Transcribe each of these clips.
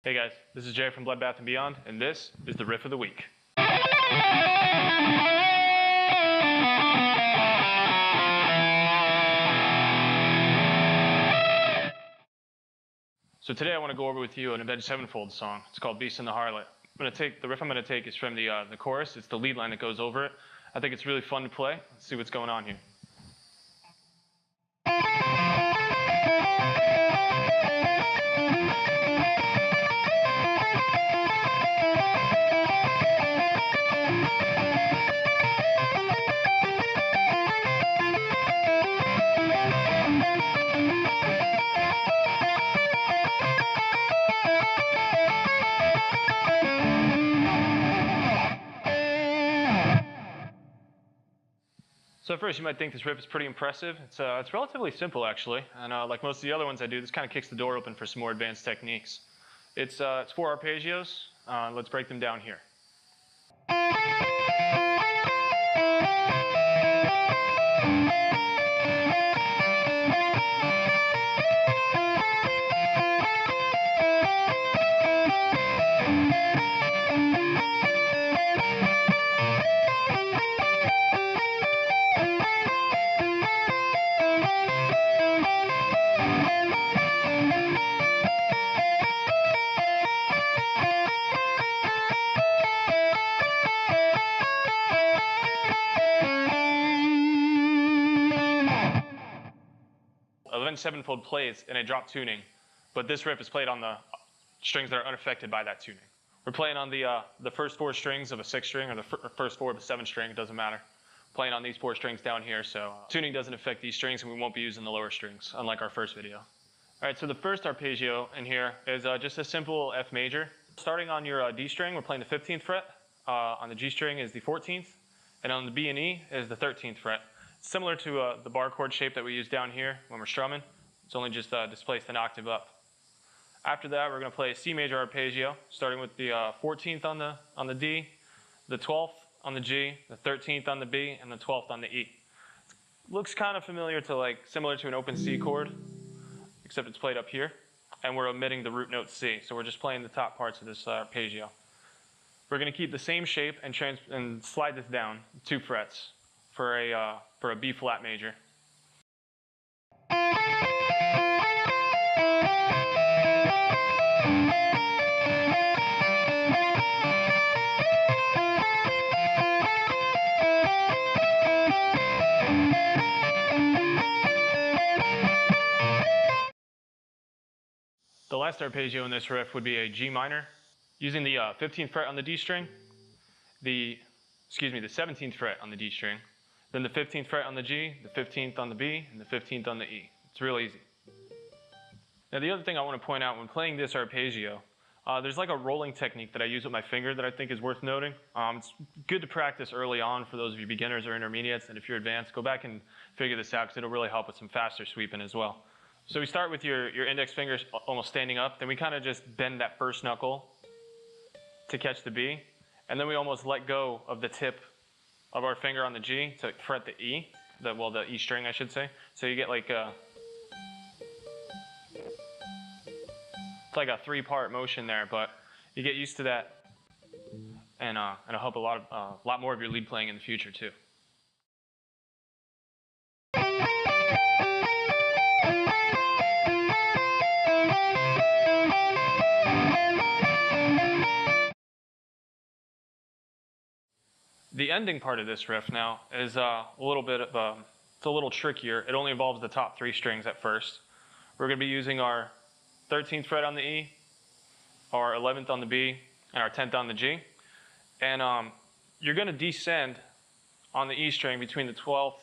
Hey guys, this is Jay from Bloodbath & Beyond, and this is the Riff of the Week. So today I want to go over with you an Avenged Sevenfold song. It's called Beast and the Harlot. The riff I'm going to take is from the chorus. It's the lead line that goes over it. I think it's really fun to play. Let's see what's going on here. 'So at first you might think this riff is pretty impressive. It's relatively simple actually, and like most of the other ones I do, this kind of kicks the door open for some more advanced techniques. It's 4 arpeggios. Let's break them down here. Avenged Sevenfold plays in a drop tuning, but this riff is played on the strings that are unaffected by that tuning. We're playing on the first 4 strings of a 6 string, or the first 4 of a 7 string, it doesn't matter. Playing on these 4 strings down here, so tuning doesn't affect these strings, and we won't be using the lower strings, unlike our first video. All right, so the first arpeggio in here is just a simple F major. Starting on your D string, we're playing the 15th fret. On the G string is the 14th, and on the B and E is the 13th fret. Similar to the bar chord shape that we use down here when we're strumming. It's only just displaced an octave up. After that, we're going to play a C major arpeggio, starting with the 14th on the D, the 12th on the G, the 13th on the B, and the 12th on the E. It looks kind of familiar to similar to an open C chord, except it's played up here, and we're omitting the root note C, so we're just playing the top parts of this arpeggio. We're going to keep the same shape and slide this down 2 frets for a B flat major. The last arpeggio in this riff would be a G minor, using the 15th fret on the D string, the 17th fret on the D string, then the 15th fret on the G, the 15th on the B, and the 15th on the E. It's real easy. Now the other thing I want to point out when playing this arpeggio, there's like a rolling technique that I use with my finger that I think is worth noting. It's good to practice early on for those of you beginners or intermediates, and if you're advanced, go back and figure this out because it'll really help with some faster sweeping as well. So we start with your index fingers almost standing up, then we kind of just bend that first knuckle to catch the B, and then we almost let go of the tip of our finger on the G to fret the E, the E string I should say. So you get it's like a 3-part motion there, but you get used to that, and it'll help a lot more of your lead playing in the future too. The ending part of this riff now is a little bit of it's a little trickier. It only involves the top 3 strings at first. We're going to be using our 13th fret on the E, our 11th on the B, and our 10th on the G. And you're going to descend on the E string between the 12th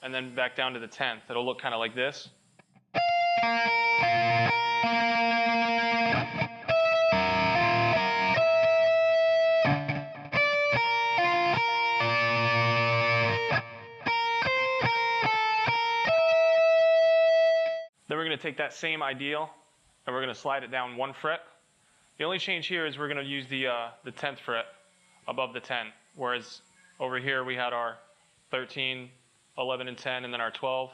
and then back down to the 10th. It'll look kind of like this. Then we're going to take that same ideal and we're going to slide it down 1 fret. The only change here is we're going to use the 10th fret above the 10, whereas over here we had our 13, 11, and 10, and then our 12.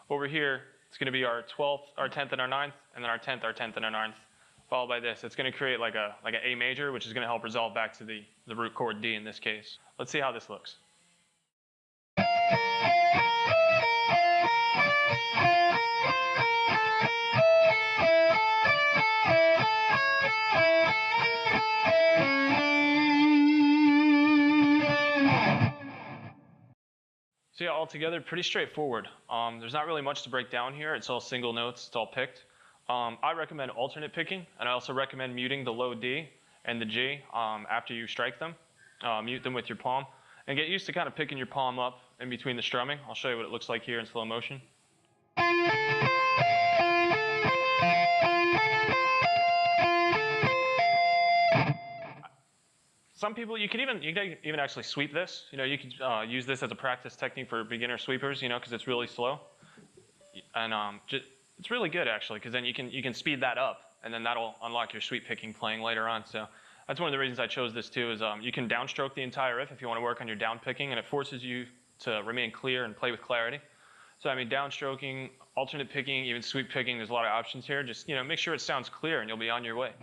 Over here, it's going to be our 12th, our 10th, and our 9th, and then our 10th, and our 9th, followed by this. It's going to create like an A major, which is going to help resolve back to the root chord D in this case. Let's see how this looks. So yeah, altogether, pretty straightforward. There's not really much to break down here. It's all single notes. It's all picked. I recommend alternate picking, and I also recommend muting the low D and the G after you strike them. Mute them with your palm. And get used to kind of picking your palm up in between the strumming. I'll show you what it looks like here in slow motion. Some people, you can even actually sweep this. You know, you could use this as a practice technique for beginner sweepers, you know, because it's really slow. And it's really good, actually, because then you can speed that up, and then that'll unlock your sweep picking playing later on. So that's one of the reasons I chose this, too, is you can downstroke the entire riff if you want to work on your down picking, and it forces you to remain clear and play with clarity. So, I mean, downstroking, alternate picking, even sweep picking, there's a lot of options here. Just, you know, make sure it sounds clear, and you'll be on your way.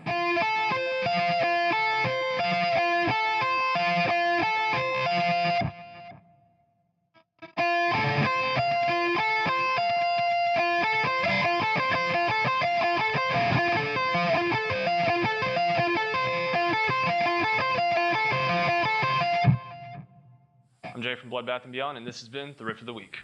I'm Jay from Bloodbath & Beyond, and this has been the Riff of the Week.